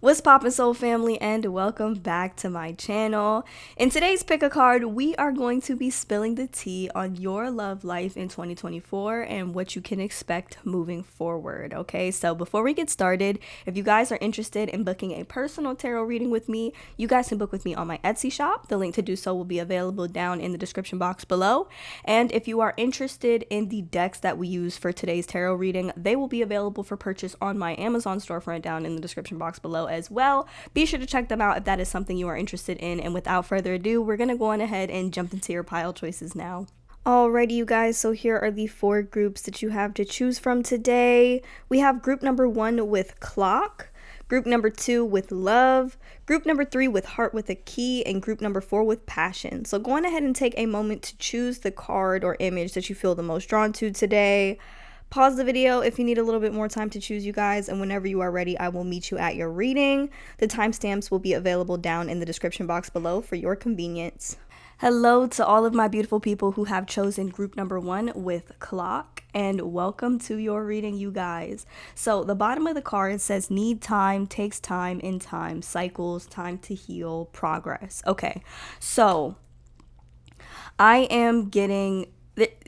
What's poppin', soul family, and welcome back to my channel. In today's pick a card, we are going to be spilling the tea on your love life in 2024 and what you can expect moving forward. Okay, so before we get started, if you guys are interested in booking a personal tarot reading with me, you guys can book with me on my Etsy shop. The link to do so will be available down in the description box below. And if you are interested in the decks that we use for today's tarot reading, they will be available for purchase on my Amazon storefront down in the description box below as well. Be sure to check them out if that is something you are interested in. And without further ado, we're going to go on ahead and jump into your pile choices now. Alrighty, you guys, so here are the 4 groups that you have to choose from today. We have group number 1 with Clock, group number 2 with Love, group number 3 with Heart with a Key, and group number 4 with Passion. So go on ahead and take a moment to choose the card or image that you feel the most drawn to today. Pause the video if you need a little bit more time to choose, you guys, and whenever you are ready, I will meet you at your reading. The timestamps will be available down in the description box below for your convenience. Hello to all of my beautiful people who have chosen group number 1 with Clock, and welcome to your reading, you guys. So the bottom of the card says need time, takes time, in time, cycles, time to heal, progress. Okay, so I am getting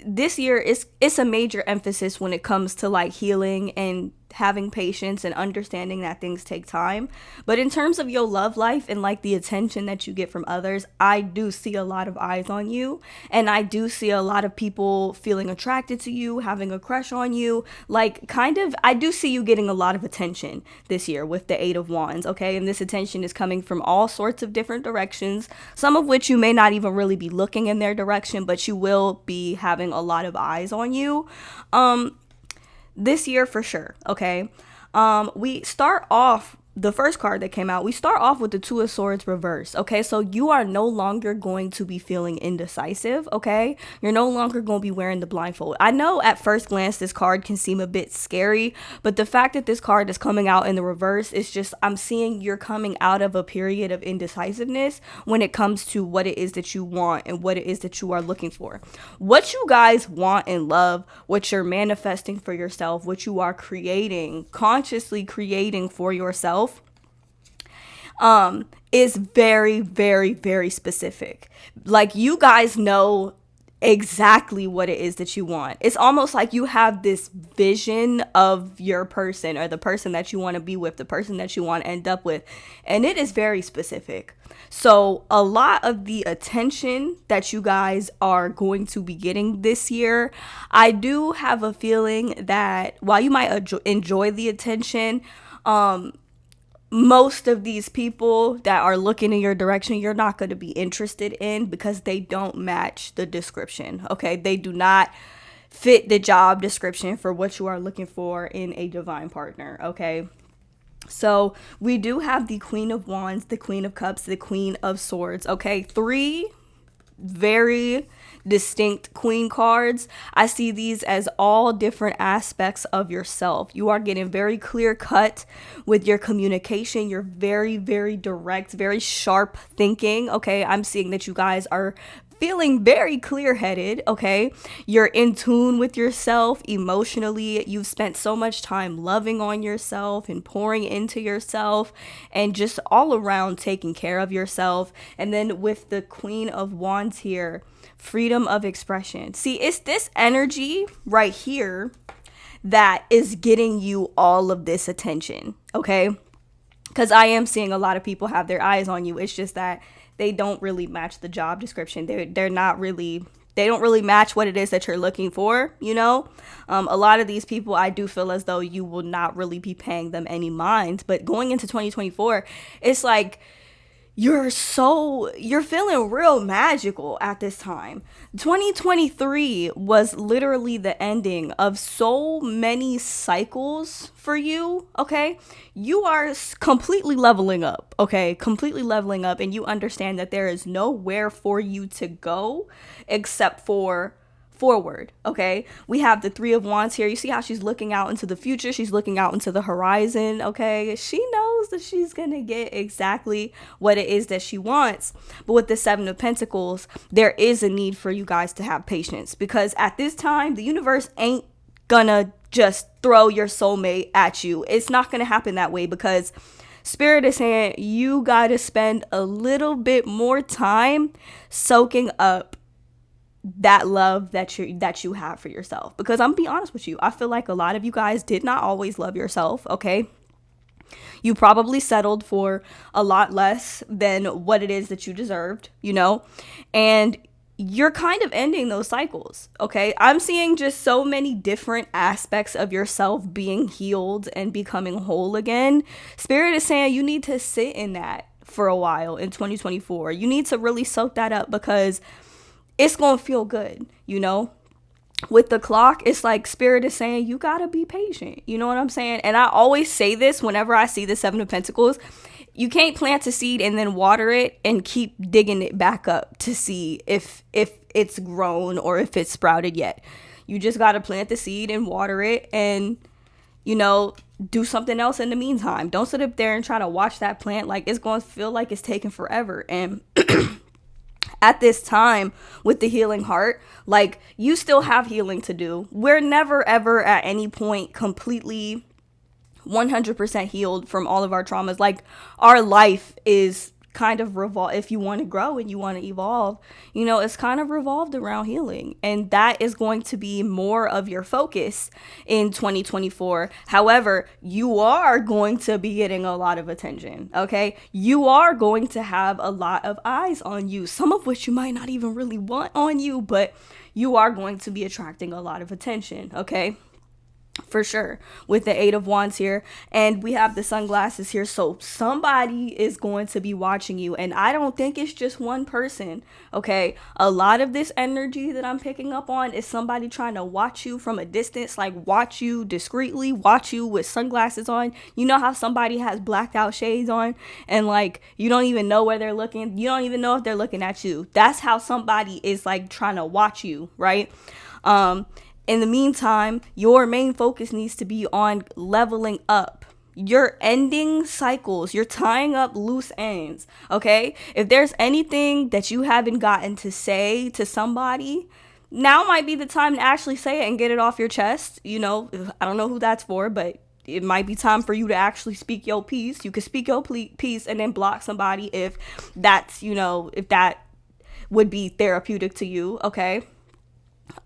this year it's a major emphasis when it comes to like healing and having patience and understanding that things take time. But in terms of your love life and like the attention that you get from others, I do see a lot of eyes on you, and I do see a lot of people feeling attracted to you, having a crush on you. Like, kind of, I do see you getting a lot of attention this year with the 8 of Wands, okay? And this attention is coming from all sorts of different directions, some of which you may not even really be looking in their direction, but you will be having a lot of eyes on you this year for sure. Okay, we start off, the first card that came out, we start off with the 2 of Swords reverse. Okay, so you are no longer going to be feeling indecisive. Okay, you're no longer going to be wearing the blindfold. I know at first glance this card can seem a bit scary, but the fact that this card is coming out in the reverse is just, I'm seeing you're coming out of a period of indecisiveness when it comes to what it is that you want and what it is that you are looking for. What you guys want and love, what you're manifesting for yourself, what you are creating, consciously creating for yourself, is very, very, very specific. Like, you guys know exactly what it is that you want. It's almost like you have this vision of your person, or the person that you want to be with, the person that you want to end up with, and it is very specific. So a lot of the attention that you guys are going to be getting this year, I do have a feeling that while you might enjoy the attention, most of these people that are looking in your direction, you're not going to be interested in, because they don't match the description. Okay, they do not fit the job description for what you are looking for in a divine partner. Okay, so we do have the Queen of Wands, the Queen of Cups, the Queen of Swords. Okay, 3 very distinct queen cards. I see these as all different aspects of yourself. You are getting very clear cut with your communication. You're very, very direct, very sharp thinking. Okay, I'm seeing that you guys are feeling very clear-headed. Okay, you're in tune with yourself emotionally. You've spent so much time loving on yourself and pouring into yourself and just all around taking care of yourself. And then with the Queen of Wands here, freedom of expression. See, it's this energy right here that is getting you all of this attention. Okay, because I am seeing a lot of people have their eyes on you. It's just that they don't really match the job description. They're not really, they don't really match what it is that you're looking for, you know? A lot of these people, I do feel as though you will not really be paying them any mind. But going into 2024, it's like you're feeling real magical at this time. 2023 was literally the ending of so many cycles for you. Okay, you are completely leveling up. Okay, completely leveling up, and you understand that there is nowhere for you to go except for forward. Okay, we have the 3 of Wands here. You see how she's looking out into the future, she's looking out into the horizon. Okay, she knows that she's gonna get exactly what it is that she wants. But with the 7 of Pentacles, there is a need for you guys to have patience, because at this time the universe ain't gonna just throw your soulmate at you. It's not gonna happen that way, because Spirit is saying you got to spend a little bit more time soaking up that love that you have for yourself. Because I'm gonna be honest with you, I feel like a lot of you guys did not always love yourself, okay? You probably settled for a lot less than what it is that you deserved, and you're kind of ending those cycles, okay? I'm seeing just so many different aspects of yourself being healed and becoming whole again. Spirit is saying you need to sit in that for a while in 2024. You need to really soak that up because it's going to feel good, With the clock, it's like Spirit is saying you got to be patient. You know what I'm saying? And I always say this whenever I see the Seven of Pentacles. You can't plant a seed and then water it and keep digging it back up to see if it's grown or if it's sprouted yet. You just got to plant the seed and water it and, do something else in the meantime. Don't sit up there and try to watch that plant like it's going to feel like it's taking forever. And at this time with the healing heart, like, you still have healing to do. We're never ever at any point completely 100% healed from all of our traumas. Like, our life is kind of if you want to grow and you want to evolve, it's kind of revolved around healing, and that is going to be more of your focus in 2024. However, you are going to be getting a lot of attention, okay? You are going to have a lot of eyes on you, some of which you might not even really want on you, but you are going to be attracting a lot of attention, okay? For sure, with the Eight of Wands here, and we have the sunglasses here, so somebody is going to be watching you, and I don't think it's just one person, okay? A lot of this energy that I'm picking up on is somebody trying to watch you from a distance, like watch you discreetly, watch you with sunglasses on. You know how somebody has blacked out shades on and like you don't even know where they're looking, you don't even know if they're looking at you. That's how somebody is like trying to watch you, right? In the meantime, your main focus needs to be on leveling up. You're ending cycles. You're tying up loose ends, okay? If there's anything that you haven't gotten to say to somebody, now might be the time to actually say it and get it off your chest. I don't know who that's for, but it might be time for you to actually speak your piece. You can speak your piece and then block somebody if that's, if that would be therapeutic to you, okay?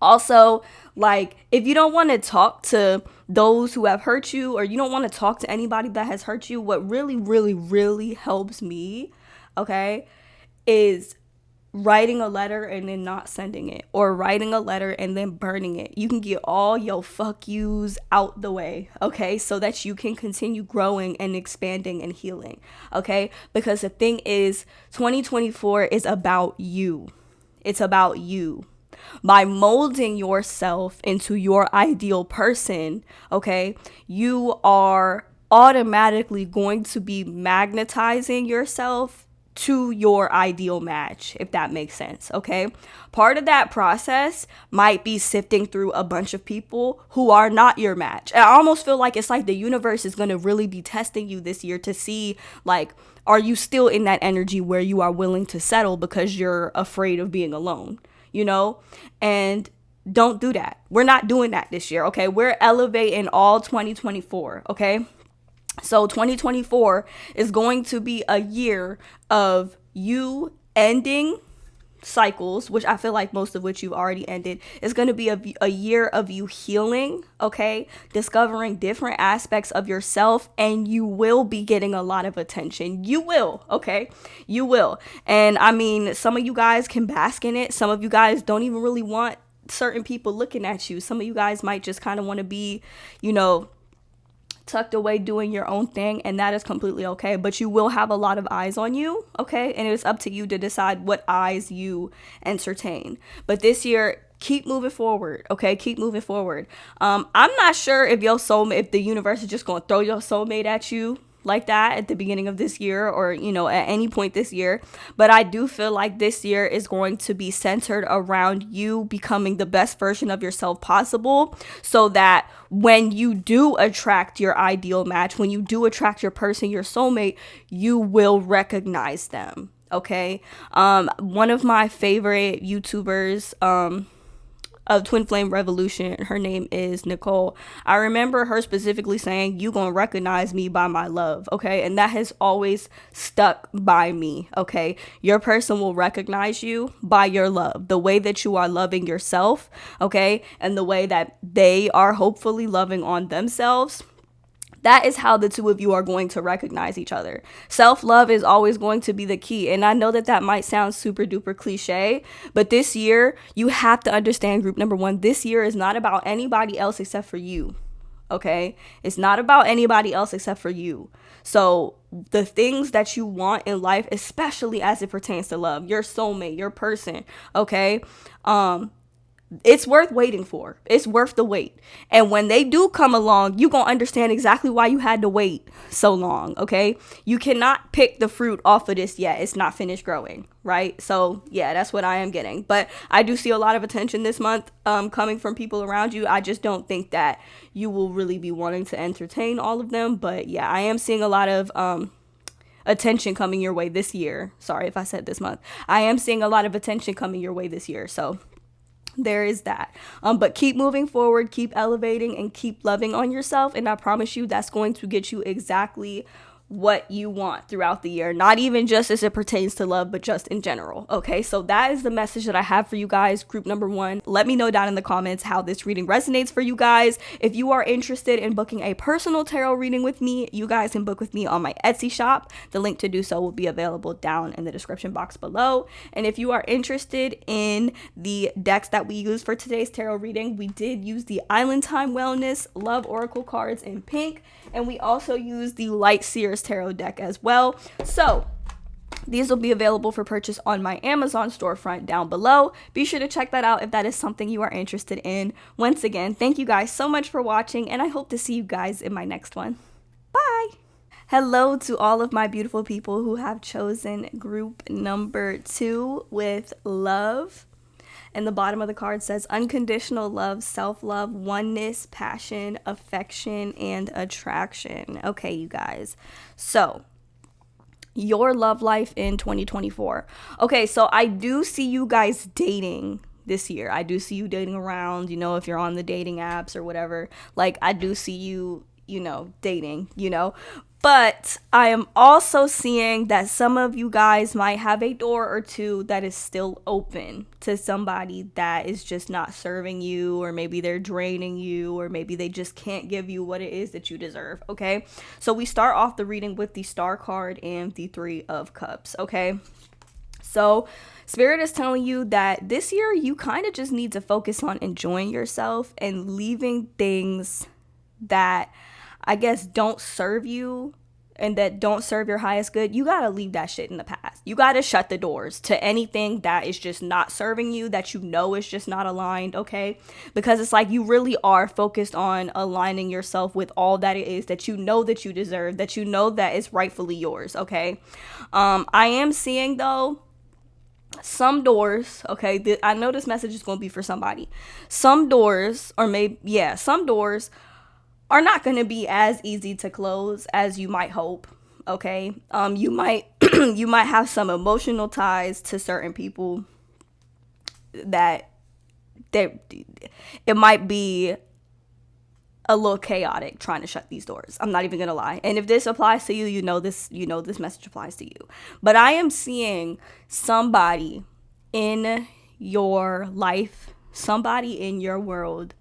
Also, like, if you don't want to talk to those who have hurt you, or you don't want to talk to anybody that has hurt you, what really, really, really helps me, okay, is writing a letter and then not sending it, or writing a letter and then burning it. You can get all your fuck yous out the way, okay, so that you can continue growing and expanding and healing, okay? Because the thing is, 2024 is about you. It's about you. By molding yourself into your ideal person, okay, you are automatically going to be magnetizing yourself to your ideal match, if that makes sense, okay? Part of that process might be sifting through a bunch of people who are not your match. I almost feel like it's like the universe is going to really be testing you this year to see, like, are you still in that energy where you are willing to settle because you're afraid of being alone? And don't do that. We're not doing that this year, okay? We're elevating all 2024, okay? So 2024 is going to be a year of you ending cycles, which I feel like most of which you've already ended. It's going to be a year of you healing, okay? Discovering different aspects of yourself, and you will be getting a lot of attention. You will, okay? You will. And I mean, some of you guys can bask in it. Some of you guys don't even really want certain people looking at you. Some of you guys might just kind of want to be, tucked away doing your own thing, and that is completely okay, but you will have a lot of eyes on you, okay? And it's up to you to decide what eyes you entertain. But this year, keep moving forward, okay? Keep moving forward. I'm not sure if if the universe is just going to throw your soulmate at you like that at the beginning of this year, or at any point this year, but I do feel like this year is going to be centered around you becoming the best version of yourself possible, so that when you do attract your ideal match, when you do attract your person, your soulmate, you will recognize them, okay? One of my favorite YouTubers, of Twin Flame Revolution. Her name is Nicole. I remember her specifically saying, "You gonna recognize me by my love," okay? And that has always stuck by me, okay? Your person will recognize you by your love, the way that you are loving yourself, okay? And the way that they are hopefully loving on themselves. That is how the two of you are going to recognize each other. Self-love is always going to be the key. And I know that that might sound super duper cliche, but this year you have to understand, group number one, this year is not about anybody else except for you. Okay? It's not about anybody else except for you. So the things that you want in life, especially as it pertains to love, your soulmate, your person, okay? It's worth waiting for. It's worth the wait. And when they do come along, you're going to understand exactly why you had to wait so long, okay? You cannot pick the fruit off of this yet. It's not finished growing, right? So, yeah, that's what I am getting. But I do see a lot of attention this month coming from people around you. I just don't think that you will really be wanting to entertain all of them. But, yeah, I am seeing a lot of attention coming your way this year. Sorry if I said this month. I am seeing a lot of attention coming your way this year. So there is that. But keep moving forward, keep elevating, and keep loving on yourself. And I promise you that's going to get you exactly what you want throughout the year, not even just as it pertains to love, but just in general. Okay, so that is the message that I have for you guys, group number one. Let me know down in the comments how this reading resonates for you guys. If you are interested in booking a personal tarot reading with me, you guys can book with me on my Etsy shop. The link to do so will be available down in the description box below. And if you are interested in the decks that we use for today's tarot reading, we did use the Island Time Wellness Love Oracle cards in pink, and we also use the Light Seers tarot deck as well. So these will be available for purchase on my Amazon storefront down below. Be sure to check that out if that is something you are interested in. Once again, thank you guys so much for watching, and I hope to see you guys in my next one. Bye! Hello to all of my beautiful people who have chosen group number 2 with love. And the bottom of the card says unconditional love, self-love, oneness, passion, affection, and attraction. Okay, you guys. So, your love life in 2024. Okay, so I do see you guys dating this year. I do see you dating around, you know, if you're on the dating apps or whatever. Like, I do see you, you know, dating, you know. But I am also seeing that some of you guys might have a door or two that is still open to somebody that is just not serving you, or maybe they're draining you, or maybe they just can't give you what it is that you deserve, okay? So we start off the reading with the Star card and the 3 of Cups, okay? So Spirit is telling you that this year you kind of just need to focus on enjoying yourself and leaving things that I guess don't serve you and that don't serve your highest good. You gotta leave that shit in the past. You gotta shut the doors to anything that is just not serving you, that you know is just not aligned, okay? Because it's like you really are focused on aligning yourself with all that it is that you know that you deserve, that you know that is rightfully yours, okay? I am seeing, though, some doors, okay? I know this message is gonna be for somebody. Some doors, or maybe, yeah, some doors are not going to be as easy to close as you might hope, okay? You might you might have some emotional ties to certain people that it might be a little chaotic trying to shut these doors. I'm not even going to lie. And if this applies to you, you know this message applies to you. But I am seeing somebody in your life, somebody in your world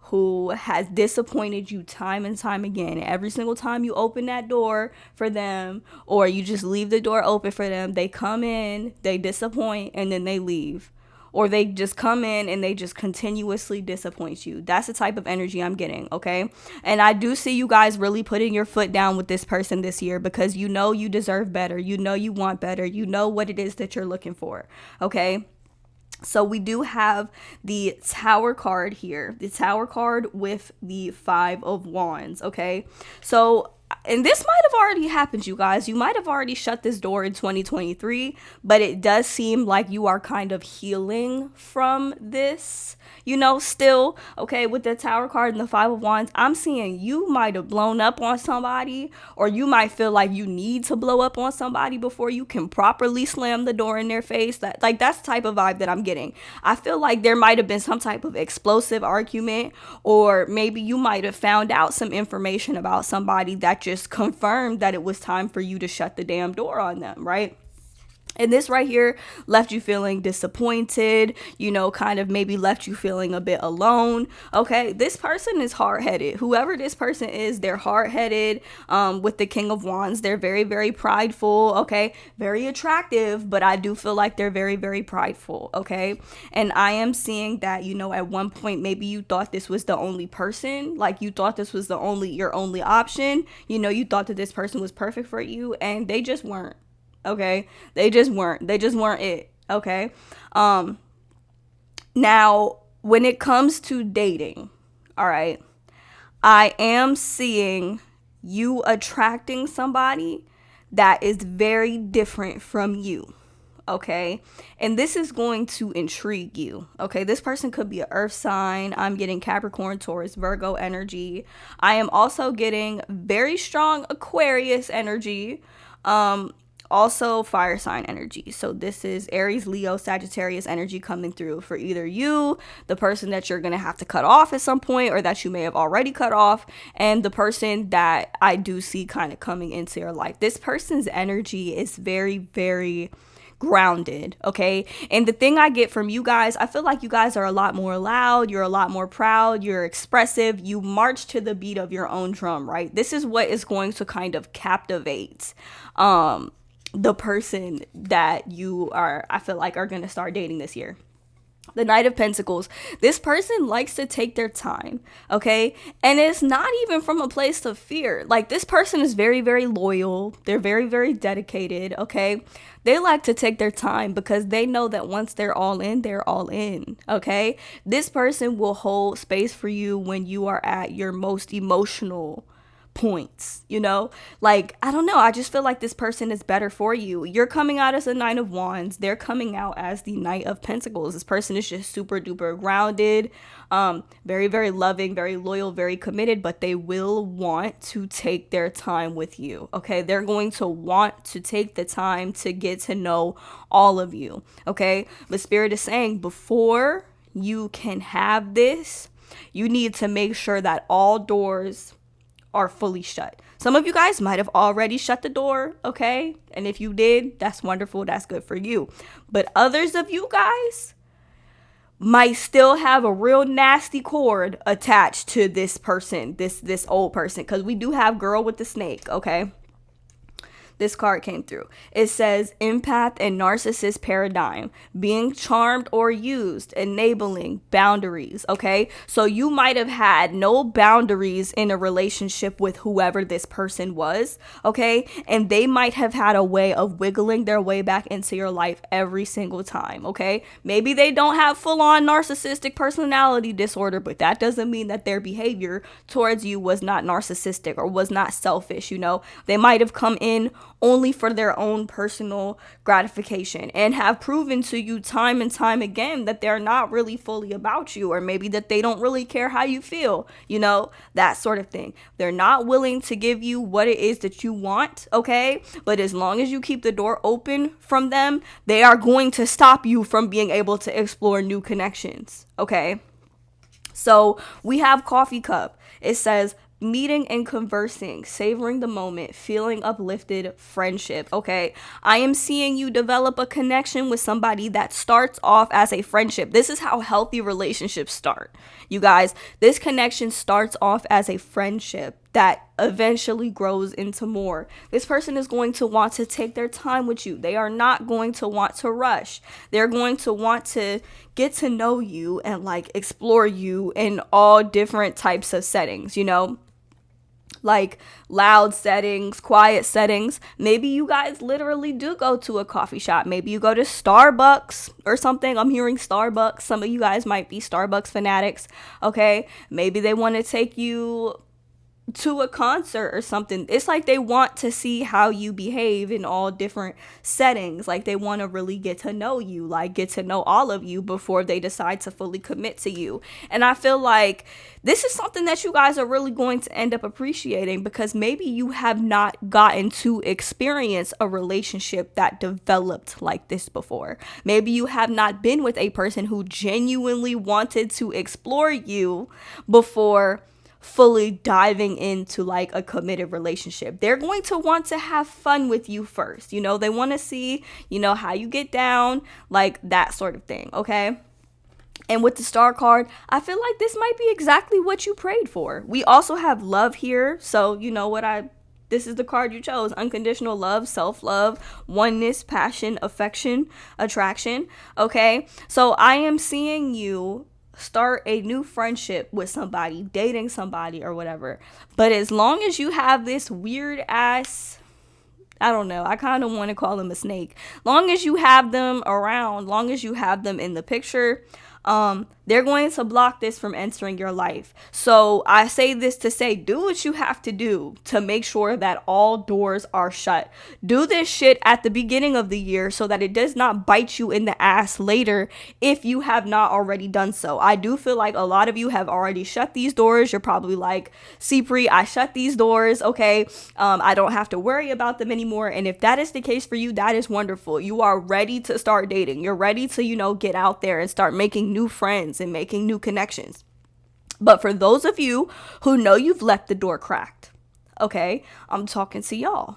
who has disappointed you time and time again. Every single time you open that door for them, or you just leave the door open for them, they come in, they disappoint, and then they leave. Or they just come in and they just continuously disappoint you. That's the type of energy I'm getting, okay? And I do see you guys really putting your foot down with this person this year, because you know you deserve better. You know you want better. You know what it is that you're looking for, okay? So we do have the Tower card here, the Tower card with the 5 of Wands, okay? So and this might have already happened, you guys. You might have already shut this door in 2023, but it does seem like you are kind of healing from this, still. Okay, with the Tower card and the Five of Wands, I'm seeing you might have blown up on somebody, or you might feel like you need to blow up on somebody before you can properly slam the door in their face. That's the type of vibe that I'm getting. I feel like there might have been some type of explosive argument, or maybe you might have found out some information about somebody that just confirmed that it was time for you to shut the damn door on them, right? And this right here left you feeling disappointed, kind of maybe left you feeling a bit alone. Okay, this person is hard-headed. Whoever this person is, they're hard-headed. With the King of Wands, they're very, very prideful. Okay, very attractive, but I do feel like they're very, very prideful. Okay, and I am seeing that, at one point, maybe you thought this was the only person. Like, you thought this was your only option. You thought that this person was perfect for you, and they just weren't. Okay, they just weren't it. Okay, now when it comes to dating, all right, I am seeing you attracting somebody that is very different from you. Okay, and this is going to intrigue you. Okay, this person could be an earth sign. I'm getting Capricorn, Taurus, Virgo energy. I am also getting very strong Aquarius energy. Also fire sign energy. So this is Aries, Leo, Sagittarius energy coming through for either you, the person that you're going to have to cut off at some point, or that you may have already cut off, and the person that I do see kind of coming into your life. This person's energy is very, very grounded. Okay, and the thing I get from you guys, I feel like you guys are a lot more loud, you're a lot more proud, you're expressive, you march to the beat of your own drum, right? This is what is going to kind of captivate the person that you are, I feel like, are going to start dating this year. The Knight of Pentacles. This person likes to take their time, okay? And it's not even from a place of fear. Like, this person is very, very loyal. They're very, very dedicated, okay? They like to take their time because they know that once they're all in, they're all in, okay? This person will hold space for you when you are at your most emotional points, like, I don't know, I just feel like this person is better for you. You're coming out as a Nine of Wands, they're coming out as the Knight of Pentacles. This person is just super duper grounded, very, very loving, very loyal, very committed, but they will want to take their time with you. Okay, they're going to want to take the time to get to know all of you. Okay, the Spirit is saying, before you can have this, you need to make sure that all doors are fully shut. Some of you guys might have already shut the door, okay? And if you did, that's wonderful. That's good for you. But others of you guys might still have a real nasty cord attached to this person, this old person, because we do have Girl with the Snake, okay? This card came through. It says empath and narcissist paradigm, being charmed or used, enabling boundaries. Okay, so you might have had no boundaries in a relationship with whoever this person was. Okay, and they might have had a way of wiggling their way back into your life every single time. Okay, maybe they don't have full-on narcissistic personality disorder, but that doesn't mean that their behavior towards you was not narcissistic or was not selfish. They might have come in only for their own personal gratification and have proven to you time and time again that they're not really fully about you, or maybe that they don't really care how you feel, that sort of thing. They're not willing to give you what it is that you want, okay? But as long as you keep the door open from them, they are going to stop you from being able to explore new connections, okay? So we have Coffee Cup. It says meeting and conversing, savoring the moment, feeling uplifted, friendship. Okay, I am seeing you develop a connection with somebody that starts off as a friendship. This is how healthy relationships start, you guys. This connection starts off as a friendship that eventually grows into more. This person is going to want to take their time with you. They are not going to want to rush. They're going to want to get to know you and like explore you in all different types of settings, like loud settings, quiet settings. Maybe you guys literally do go to a coffee shop. Maybe you go to Starbucks or something. I'm hearing Starbucks. Some of you guys might be Starbucks fanatics. Okay, maybe they want to take you to a concert or something. It's like they want to see how you behave in all different settings. Like they want to really get to know you, like get to know all of you before they decide to fully commit to you. And I feel like this is something that you guys are really going to end up appreciating, because maybe you have not gotten to experience a relationship that developed like this before. Maybe you have not been with a person who genuinely wanted to explore you before fully diving into like a committed relationship. They're going to want to have fun with you first. You know, they want to see, you know, how you get down, like that sort of thing. Okay. And with the star card, I feel like this might be exactly what you prayed for. We also have love here. So, you know what, this is the card you chose: unconditional love, self-love, oneness, passion, affection, attraction. Okay. So I am seeing you start a new friendship with somebody, dating somebody or whatever. But as long as you have this weird ass, I don't know, I kind of want to call him a snake. Long as you have them around, long as you have them in the picture, they're going to block this from entering your life. So I say this to say, do what you have to do to make sure that all doors are shut. Do this shit at the beginning of the year so that it does not bite you in the ass later if you have not already done so. I do feel like a lot of you have already shut these doors. You're probably like, Cipri, I shut these doors. Okay. I don't have to worry about them anymore. And if that is the case for you, that is wonderful. You are ready to start dating. You're ready to, you know, get out there and start making new friends and making new connections. But for those of you who know you've left the door cracked, okay, I'm talking to y'all.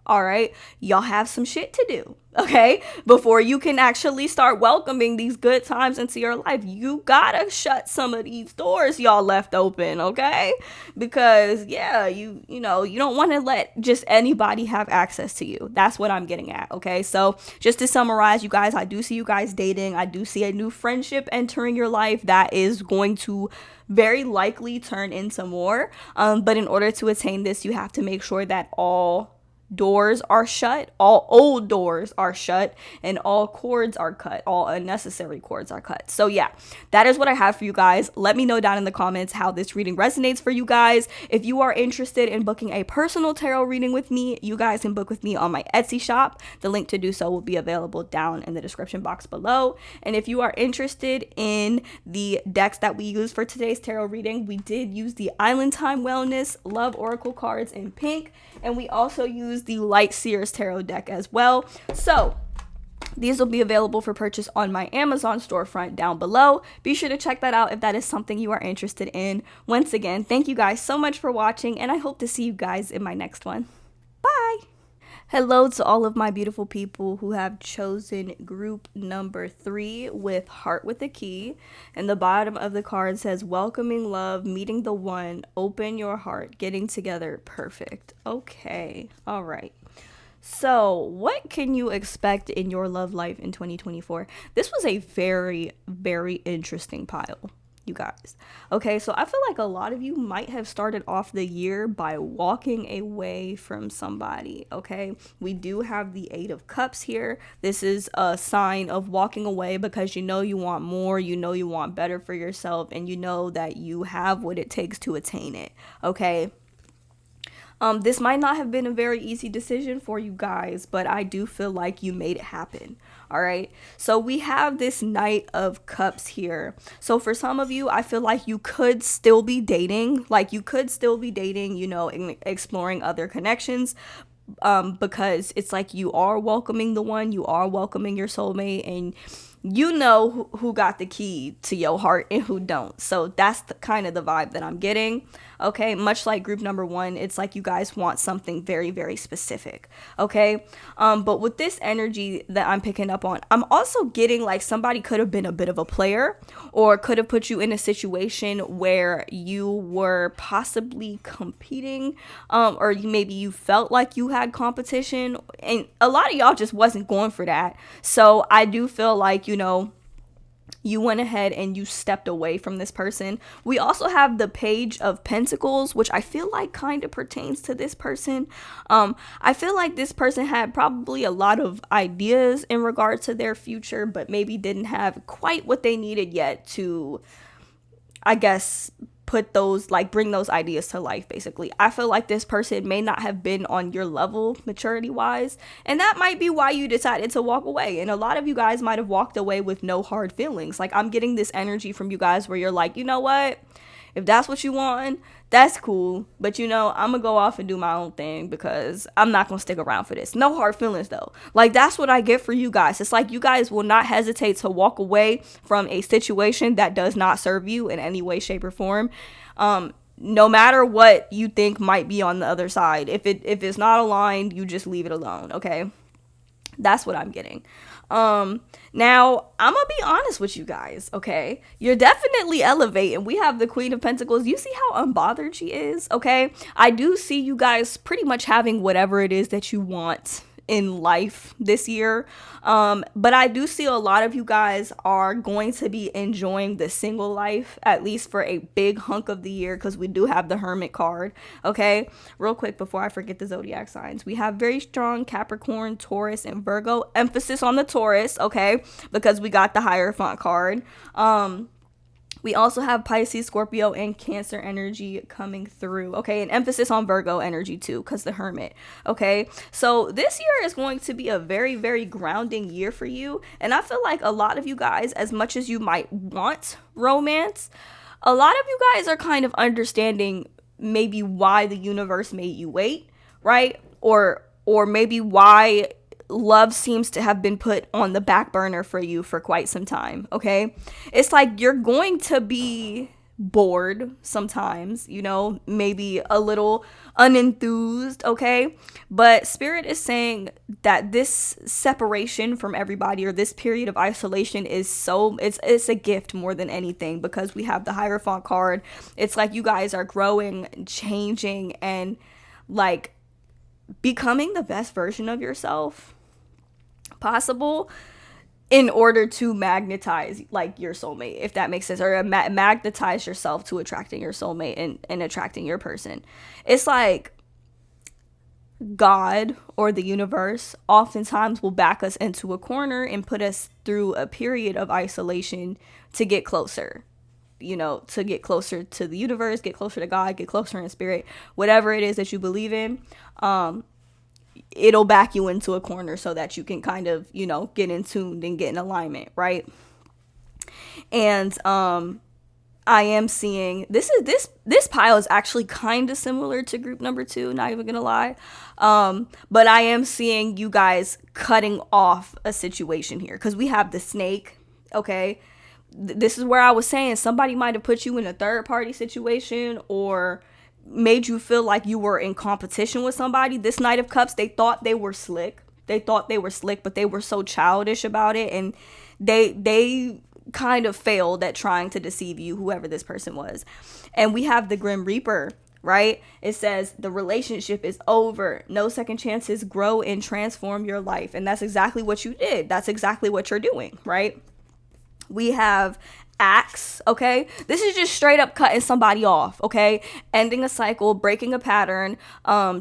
All right, y'all have some shit to do, okay, before you can actually start welcoming these good times into your life. You gotta shut some of these doors y'all left open, okay? Because yeah, you know, you don't want to let just anybody have access to you. That's what I'm getting at, okay? So just to summarize, you guys, I do see you guys dating. I do see a new friendship entering your life that is going to very likely turn into more. But in order to attain this, you have to make sure that all doors are shut, all old doors are shut, and all cords are cut, all unnecessary cords are cut. So yeah, that is what I have for you guys. Let me know down in the comments how this reading resonates for you guys. If you are interested in booking a personal tarot reading with me, you guys can book with me on my Etsy shop. The link to do so will be available down in the description box below. And if you are interested in the decks that we use for today's tarot reading, we did use the Island Time Wellness Love Oracle cards in pink, and we also use the Light Seers Tarot deck as well. So these will be available for purchase on my Amazon storefront down below. Be sure to check that out if that is something you are interested in. Once again, thank you guys so much for watching, and I hope to see you guys in my next one. Bye! Hello to all of my beautiful people who have chosen group number 3 with Heart with a Key. And the bottom of the card says, welcoming love, meeting the one, open your heart, getting together, perfect. Okay, all right. So what can you expect in your love life in 2024? This was a very, very interesting pile, you guys. Okay, so I feel like a lot of you might have started off the year by walking away from somebody. Okay, we do have the 8 of Cups here. This is a sign of walking away because you know you want more, you know you want better for yourself, and you know that you have what it takes to attain it. Okay, this might not have been a very easy decision for you guys, but I do feel like you made it happen. All right. So we have this Knight of Cups here. So for some of you, I feel like you could still be dating, you know, exploring other connections. Because it's like you are welcoming the one, you are welcoming your soulmate, and you know who got the key to your heart and who don't. So that's kind of the vibe that I'm getting. Okay, much like group number 1, it's like you guys want something very, very specific. Okay, but with this energy that I'm picking up on, I'm also getting like somebody could have been a bit of a player, or could have put you in a situation where you were possibly competing, or maybe you felt like you had competition, and a lot of y'all just wasn't going for that. So I do feel like, you know, you went ahead and you stepped away from this person. We also have the Page of Pentacles, which I feel like kind of pertains to this person. I feel like this person had probably a lot of ideas in regard to their future, but maybe didn't have quite what they needed yet to, I guess, bring those ideas to life. Basically, I feel like this person may not have been on your level maturity wise, and that might be why you decided to walk away. And a lot of you guys might have walked away with no hard feelings. Like, I'm getting this energy from you guys where you're like, you know what, if that's what you want, that's cool, but I'm gonna go off and do my own thing because I'm not gonna stick around for this. No hard feelings though. Like, that's what I get for you guys. It's like you guys will not hesitate to walk away from a situation that does not serve you in any way, shape, or form. No matter what you think might be on the other side. If it's not aligned, you just leave it alone, okay? That's what I'm getting. Now I'm gonna be honest with you guys, okay? You're definitely elevating. We have the Queen of Pentacles. You see how unbothered she is, okay? I do see you guys pretty much having whatever it is that you want in life this year, but I do see a lot of you guys are going to be enjoying the single life, at least for a big hunk of the year, because we do have the Hermit card. Okay, real quick before I forget the zodiac signs, we have very strong Capricorn, Taurus, and Virgo. Emphasis on the Taurus, okay, because we got the Hierophant card. We also have Pisces, Scorpio, and Cancer energy coming through. Okay, an emphasis on Virgo energy too, because the Hermit. Okay, so this year is going to be a very, very grounding year for you. And I feel like a lot of you guys, as much as you might want romance, a lot of you guys are kind of understanding maybe why the universe made you wait, right? Or maybe why love seems to have been put on the back burner for you for quite some time. Okay, it's like you're going to be bored sometimes, maybe a little unenthused, okay? But Spirit is saying that this separation from everybody, or this period of isolation, is it's a gift more than anything, because we have the Hierophant card. It's like you guys are growing, changing, and like becoming the best version of yourself possible in order to magnetize like your soulmate, if that makes sense, or magnetize yourself to attracting your soulmate and attracting your person. It's like God or the universe oftentimes will back us into a corner and put us through a period of isolation to get closer, to get closer to the universe, get closer to God, get closer in spirit, whatever it is that you believe in. It'll back you into a corner so that you can kind of, get in tune and get in alignment, right? And I am seeing this pile is actually kind of similar to group number 2, not even gonna lie. But I am seeing you guys cutting off a situation here, because we have the snake, okay? This is where I was saying somebody might have put you in a third party situation, or made you feel like you were in competition with somebody. This Knight of Cups, they thought they were slick, but they were so childish about it, and they kind of failed at trying to deceive you, whoever this person was. And we have the Grim Reaper, right? It says the relationship is over, no second chances, grow and transform your life. And that's exactly what you did. That's exactly what you're doing, right? We have Axe, okay? This is just straight up cutting somebody off, okay? Ending a cycle, breaking a pattern,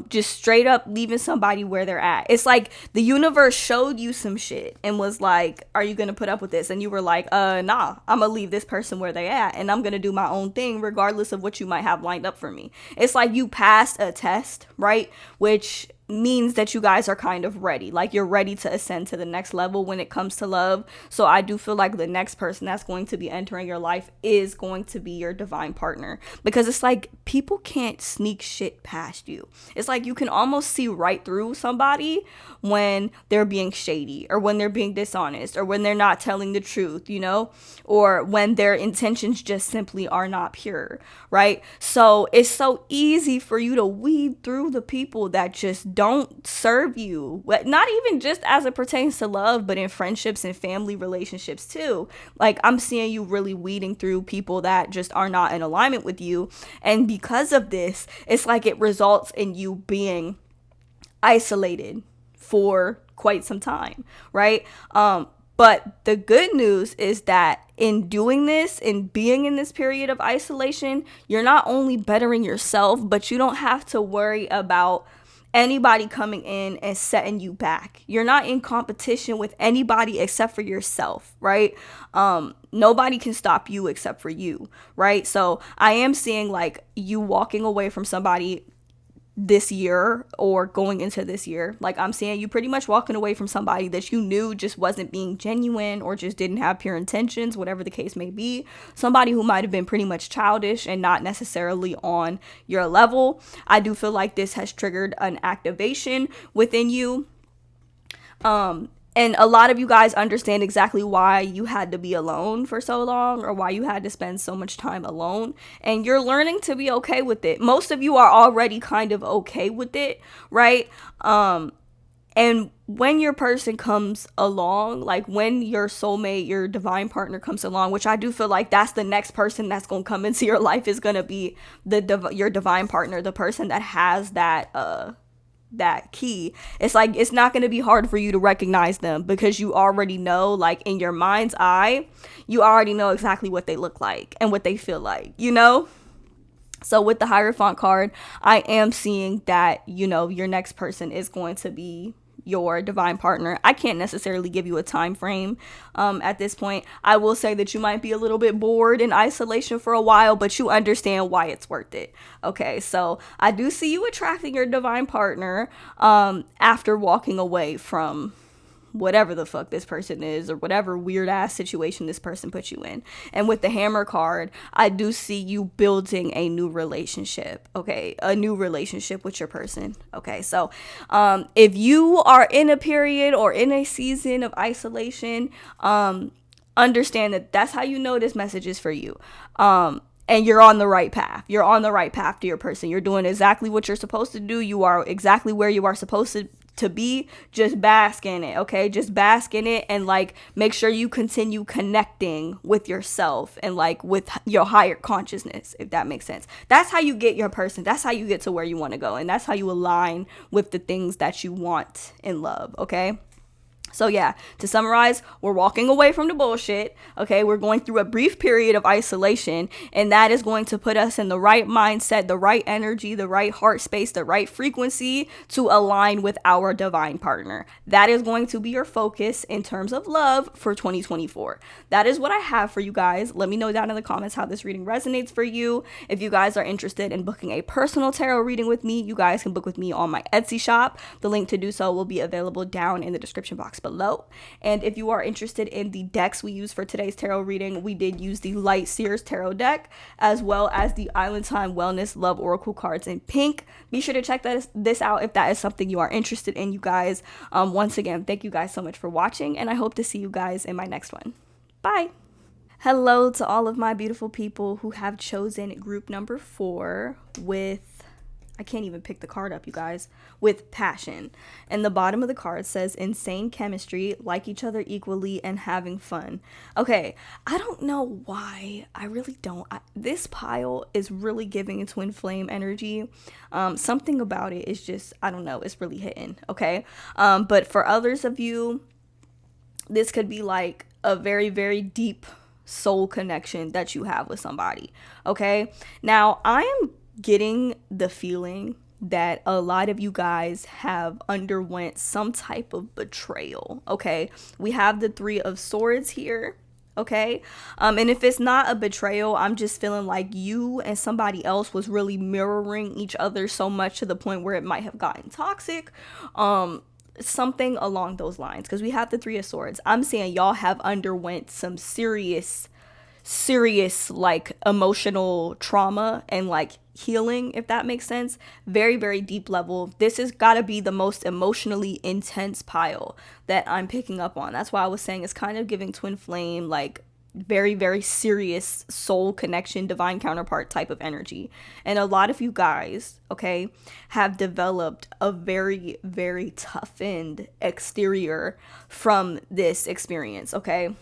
just straight up leaving somebody where they're at. It's like the universe showed you some shit and was like, are you gonna put up with this? And you were like, nah, I'm gonna leave this person where they at, and I'm gonna do my own thing regardless of what you might have lined up for me. It's like you passed a test, right? Which means that you guys are kind of ready, like you're ready to ascend to the next level when it comes to love. So I do feel like the next person that's going to be entering your life is going to be your divine partner, because it's like people can't sneak shit past you. It's like you can almost see right through somebody when they're being shady, or when they're being dishonest, or when they're not telling the truth, or when their intentions just simply are not pure, right? So it's so easy for you to weed through the people that just don't serve you, not even just as it pertains to love, but in friendships and family relationships too. Like, I'm seeing you really weeding through people that just are not in alignment with you, and because of this, it's like it results in you being isolated for quite some time, right? But the good news is that in doing this, in being in this period of isolation, you're not only bettering yourself, but you don't have to worry about anybody coming in and setting you back. You're not in competition with anybody except for yourself, right? Nobody can stop you except for you, right? So I am seeing like you walking away from somebody this year or going into this year. Like I'm seeing you pretty much walking away from somebody that you knew just wasn't being genuine or just didn't have pure intentions, whatever the case may be. Somebody who might have been pretty much childish and not necessarily on your level. I do feel like this has triggered an activation within you. And a lot of you guys understand exactly why you had to be alone for so long or why you had to spend so much time alone. And you're learning to be okay with it. Most of you are already kind of okay with it, right? And when your person comes along, like when your soulmate, your divine partner comes along, which I do feel like that's the next person that's going to come into your life is going to be your divine partner, the person that has that key. It's like it's not going to be hard for you to recognize them because you already know, like in your mind's eye, you already know exactly what they look like and what they feel like, you know? So with the Hierophant card, I am seeing that, you know, your next person is going to be your divine partner. I can't necessarily give you a time frame at this point. I will say that you might be a little bit bored in isolation for a while, but you understand why it's worth it. Okay, so I do see you attracting your divine partner after walking away from whatever the fuck this person is or whatever weird ass situation this person put you in. And with the Hammer card, I do see you building a new relationship, okay? A new relationship with your person, okay? So if you are in a period or in a season of isolation, understand that that's how you know this message is for you. And you're on the right path. You're on the right path to your person. You're doing exactly what you're supposed to do. You are exactly where you are supposed to be. Just bask in it, okay? Just bask in it and like make sure you continue connecting with yourself and like with your higher consciousness, if that makes sense. That's how you get your person. That's how you get to where you want to go, and that's how you align with the things that you want in love, okay? So yeah, to summarize, we're walking away from the bullshit, okay? We're going through a brief period of isolation, and that is going to put us in the right mindset, the right energy, the right heart space, the right frequency to align with our divine partner. That is going to be your focus in terms of love for 2024. That is what I have for you guys. Let me know down in the comments how this reading resonates for you. If you guys are interested in booking a personal tarot reading with me, you guys can book with me on my Etsy shop. The link to do so will be available down in the description box below. And if you are interested in the decks we use for today's tarot reading, we did use the Light Seers Tarot deck as well as the Island Time Wellness Love Oracle cards in pink. Be sure to check this out if that is something you are interested in, you guys. Once again, thank you guys so much for watching, and I hope to see you guys in my next one. Bye. Hello to all of my beautiful people who have chosen group number 4 with, I can't even pick the card up, you guys, with passion. And the bottom of the card says insane chemistry, like each other equally, and having fun. Okay, I don't know why. I really don't. This pile is really giving a twin flame energy. Something about it is just, I don't know, it's really hitting, okay? But for others of you, this could be like a very, very deep soul connection that you have with somebody, okay? Now, I am getting the feeling that a lot of you guys have underwent some type of betrayal, okay? We have the 3 of Swords here, okay? And if it's not a betrayal, I'm just feeling like you and somebody else was really mirroring each other so much to the point where it might have gotten toxic, something along those lines, because we have the 3 of Swords. I'm saying y'all have underwent some serious like emotional trauma and like healing, if that makes sense. Very, very deep level. This has got to be the most emotionally intense pile that I'm picking up on. That's why I was saying it's kind of giving twin flame, like very, very serious soul connection, divine counterpart type of energy. And a lot of you guys, okay, have developed a very, very toughened exterior from this experience, okay?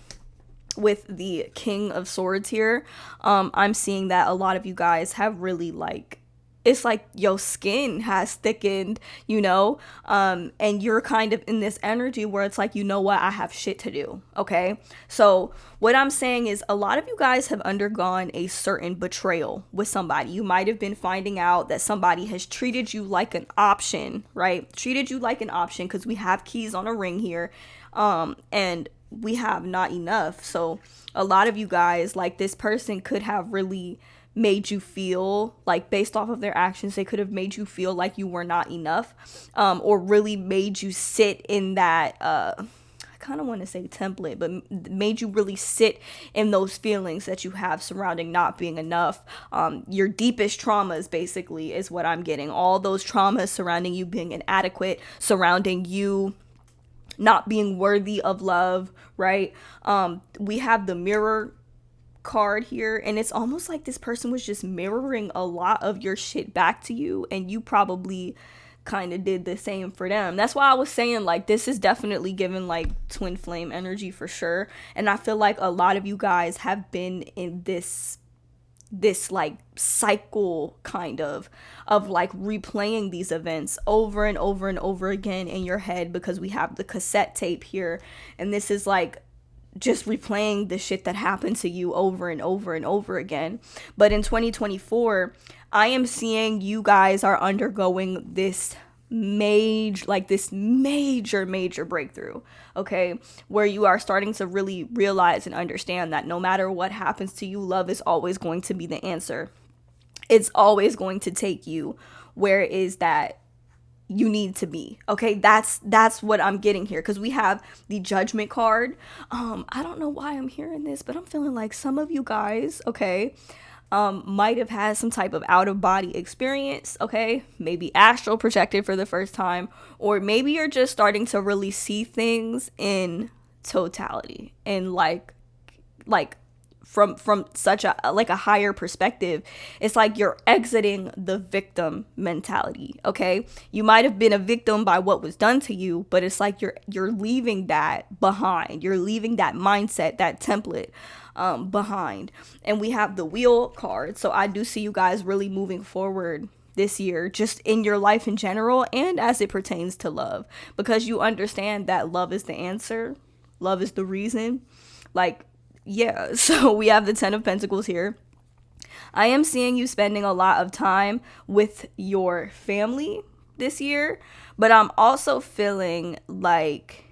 With the King of Swords here, I'm seeing that a lot of you guys have really like it's like your skin has thickened, and you're kind of in this energy where it's like, you know what, I have shit to do. Okay. So what I'm saying is a lot of you guys have undergone a certain betrayal with somebody. You might have been finding out that somebody has treated you like an option, right? Treated you like an option, because we have keys on a ring here. And we have not enough. So a lot of you guys, like, this person could have really made you feel like, based off of their actions, they could have made you feel like you were not enough, or really made you sit in that, I kind of want to say template, but made you really sit in those feelings that you have surrounding not being enough. Your deepest traumas, basically, is what I'm getting. All those traumas surrounding you being inadequate, surrounding you not being worthy of love, right? We have the Mirror card here, and it's almost like this person was just mirroring a lot of your shit back to you, and you probably kind of did the same for them. That's why I was saying, like, this is definitely given like twin flame energy for sure. And I feel like a lot of you guys have been in this like cycle kind of like replaying these events over and over and over again in your head, because we have the cassette tape here, and this is like just replaying the shit that happened to you over and over and over again. But in 2024, I am seeing you guys are undergoing this major breakthrough, okay, where you are starting to really realize and understand that no matter what happens to you, love is always going to be the answer. It's always going to take you where it is that you need to be. Okay, that's what I'm getting here, because we have the Judgment card. I don't know why I'm hearing this, but I'm feeling like some of you guys, okay, might have had some type of out of body experience, okay, maybe astral projected for the first time, or maybe you're just starting to really see things in totality, and like from such a like a higher perspective. It's like you're exiting the victim mentality, okay? You might have been a victim by what was done to you, but it's like you're leaving that behind. You're leaving that mindset, that template behind. And we have the Wheel card. So I do see you guys really moving forward this year, just in your life in general, and as it pertains to love, because you understand that love is the answer. Love is the reason. Like, yeah, so we have the 10 of Pentacles here. I am seeing you spending a lot of time with your family this year, but I'm also feeling like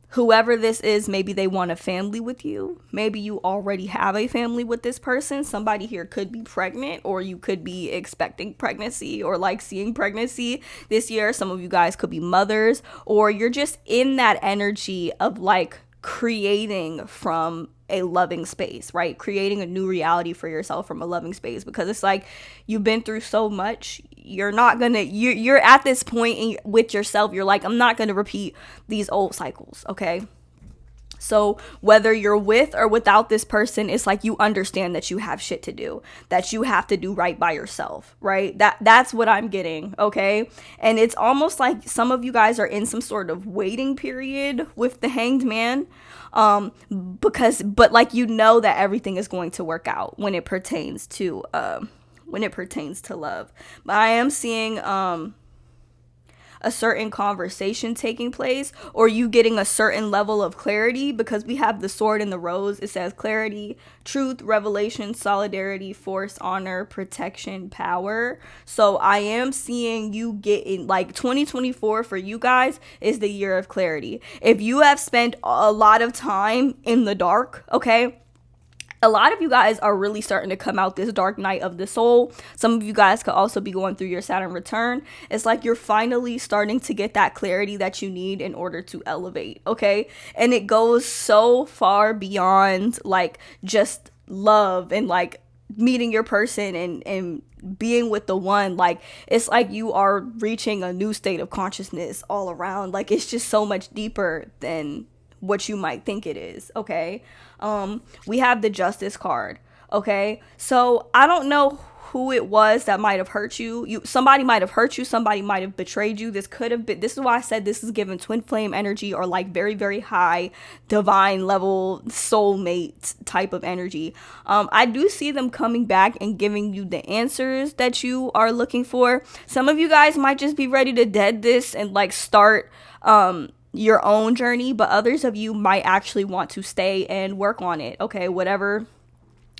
whoever this is, maybe they want a family with you. Maybe you already have a family with this person. Somebody here could be pregnant, or you could be expecting pregnancy, or like seeing pregnancy this year. Some of you guys could be mothers, or you're just in that energy of like creating from a loving space, right? Creating a new reality for yourself from a loving space, because it's like you've been through so much. You're at this point with yourself. You're like, I'm not gonna repeat these old cycles, okay? So whether you're with or without this person, it's like you understand that you have shit to do, that you have to do right by yourself, right? That's what I'm getting, okay? And it's almost like some of you guys are in some sort of waiting period with the Hanged Man, but like, you know that everything is going to work out when it pertains to love. But I am seeing a certain conversation taking place, or you getting a certain level of clarity, because we have the Sword and the Rose. It says clarity, truth, revelation, solidarity, force, honor, protection, power. So I am seeing you getting, like, 2024 for you guys is the year of clarity. If you have spent a lot of time in the dark, okay, a lot of you guys are really starting to come out this dark night of the soul. Some of you guys could also be going through your Saturn return. It's like you're finally starting to get that clarity that you need in order to elevate, okay? And it goes so far beyond like just love and like meeting your person and being with the one. Like, it's like you are reaching a new state of consciousness all around. Like, it's just so much deeper than what you might think it is, okay? We have the Justice card, okay? So I don't know who it was that might have hurt you. Somebody might have hurt you, somebody might have betrayed you. This is why I said this is given twin flame energy, or like very, very high divine level soulmate type of energy. I do see them coming back and giving you the answers that you are looking for. Some of you guys might just be ready to dead this and like start your own journey, but others of you might actually want to stay and work on it. Okay, whatever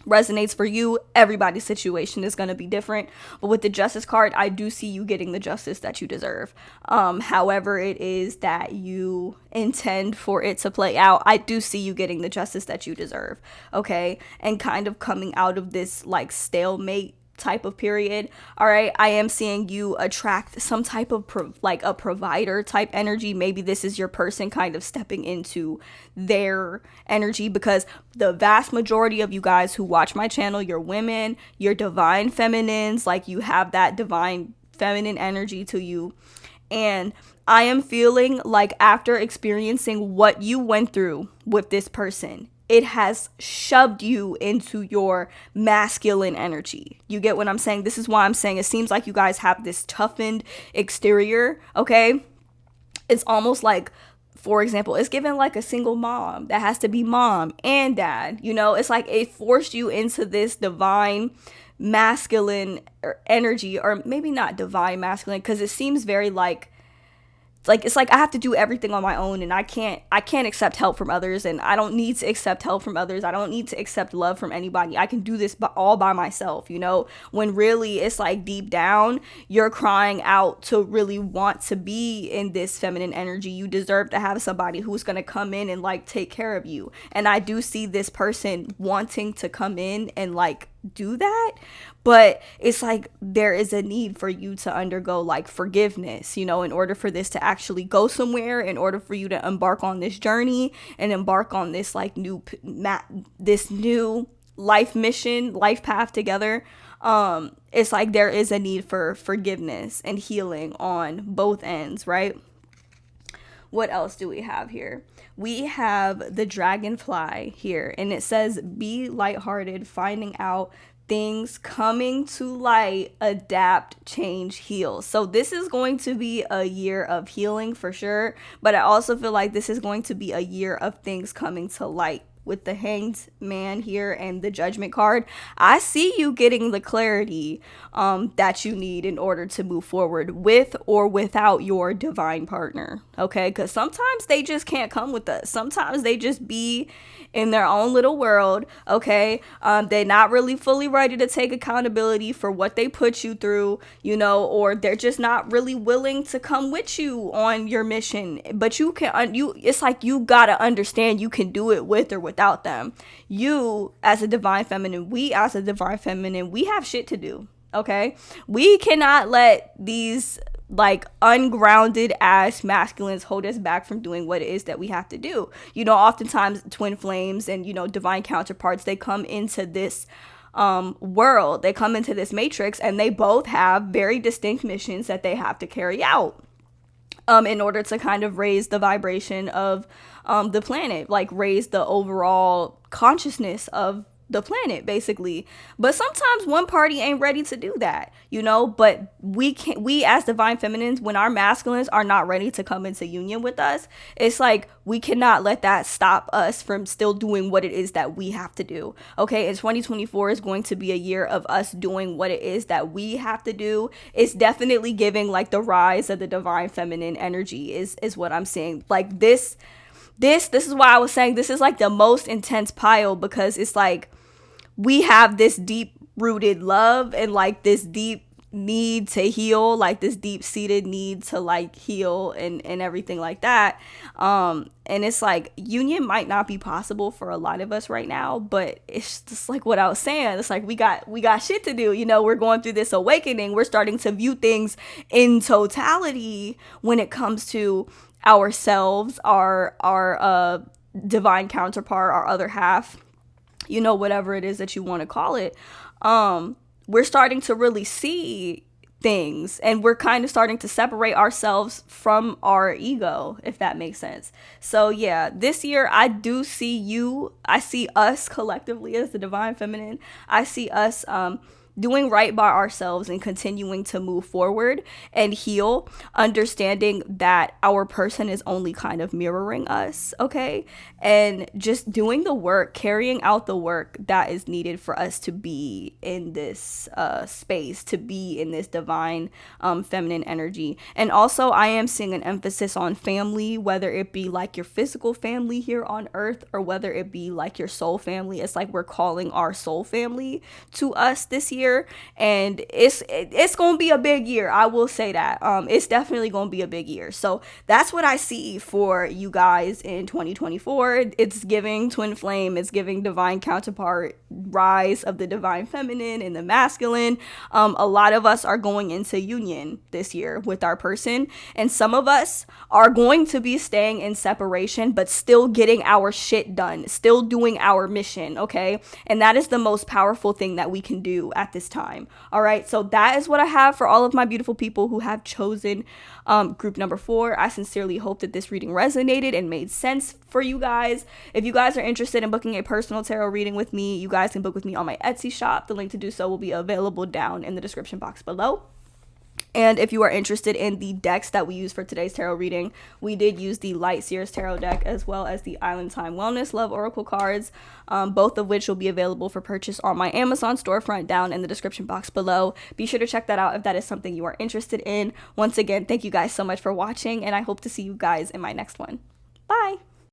resonates for you. Everybody's situation is going to be different, but with the justice card, I do see you getting the justice that you deserve. However it is that you intend for it to play out, I do see you getting the justice that you deserve. Okay, and kind of coming out of this like stalemate type of period. All right, I am seeing you attract some type of like a provider type energy. Maybe this is your person kind of stepping into their energy, because the vast majority of you guys who watch my channel, you're women, you're divine feminines, like you have that divine feminine energy to you. And I am feeling like after experiencing what you went through with this person, it has shoved you into your masculine energy. You get what I'm saying? This is why I'm saying it seems like you guys have this toughened exterior, okay? It's almost like, for example, it's given like a single mom that has to be mom and dad. You know, it's like it forced you into this divine masculine energy, or maybe not divine masculine, because it seems very like it's like I have to do everything on my own, and I can't accept help from others, and I don't need to accept help from others. I don't need to accept love from anybody. I can do this all by myself, you know, when really it's like deep down you're crying out to really want to be in this feminine energy. You deserve to have somebody who's going to come in and like take care of you. And I do see this person wanting to come in and like do that, but it's like there is a need for you to undergo like forgiveness, you know, in order for this to actually go somewhere, in order for you to embark on this journey and embark on this like this new life mission, life path together. It's like there is a need for forgiveness and healing on both ends, right? What else do we have here? We have the dragonfly here, and it says, be lighthearted, finding out things, coming to light, adapt, change, heal. So this is going to be a year of healing for sure, but I also feel like this is going to be a year of things coming to light. With the Hanged Man here and the Judgment card, I see you getting the clarity that you need in order to move forward with or without your divine partner. Okay, because sometimes they just can't come with us. Sometimes they just be in their own little world. Okay, they're not really fully ready to take accountability for what they put you through, you know, or they're just not really willing to come with you on your mission. But you can, it's like you gotta understand you can do it with or without them. You as a divine feminine, we as a divine feminine, we have shit to do. Okay, we cannot let these like ungrounded ass masculines hold us back from doing what it is that we have to do. You know, oftentimes twin flames and, you know, divine counterparts, they come into this world, they come into this matrix, and they both have very distinct missions that they have to carry out in order to kind of raise the vibration of the planet, like raise the overall consciousness of the planet, basically. But sometimes one party ain't ready to do that, you know, but we as divine feminines, when our masculines are not ready to come into union with us, it's like we cannot let that stop us from still doing what it is that we have to do. Okay, and 2024 is going to be a year of us doing what it is that we have to do. It's definitely giving like the rise of the divine feminine energy is what I'm saying. Like this is why I was saying this is like the most intense pile, because it's like we have this deep rooted love and like this deep need to heal, like this deep seated need to like heal and everything like that. And it's like union might not be possible for a lot of us right now, but it's just like what I was saying. It's like we got shit to do. You know, we're going through this awakening. We're starting to view things in totality when it comes to ourselves, our divine counterpart, our other half, you know, whatever it is that you want to call it. We're starting to really see things, and we're kind of starting to separate ourselves from our ego, if that makes sense. So yeah, this year I do see I see us collectively as the divine feminine. I see us doing right by ourselves and continuing to move forward and heal, understanding that our person is only kind of mirroring us, okay? And just doing the work, carrying out the work that is needed for us to be in this space, to be in this divine feminine energy. And also, I am seeing an emphasis on family, whether it be like your physical family here on earth or whether it be like your soul family. It's like we're calling our soul family to us this year, and it's gonna be a big year. I will say that it's definitely gonna be a big year. So that's what I see for you guys in 2024. It's giving twin flame, it's giving divine counterpart, rise of the divine feminine and the masculine. A lot of us are going into union this year with our person, and some of us are going to be staying in separation but still getting our shit done, still doing our mission, okay? And that is the most powerful thing that we can do at this time. All right, so that is what I have for all of my beautiful people who have chosen group number 4. I sincerely hope that this reading resonated and made sense for you guys. If you guys are interested in booking a personal tarot reading with me, you guys can book with me on my Etsy shop. The link to do so will be available down in the description box below. And if you are interested in the decks that we use for today's tarot reading, we did use the Light Seers Tarot deck as well as the Island Time Wellness Love Oracle cards, both of which will be available for purchase on my Amazon storefront down in the description box below. Be sure to check that out if that is something you are interested in. Once again, thank you guys so much for watching, and I hope to see you guys in my next one. Bye!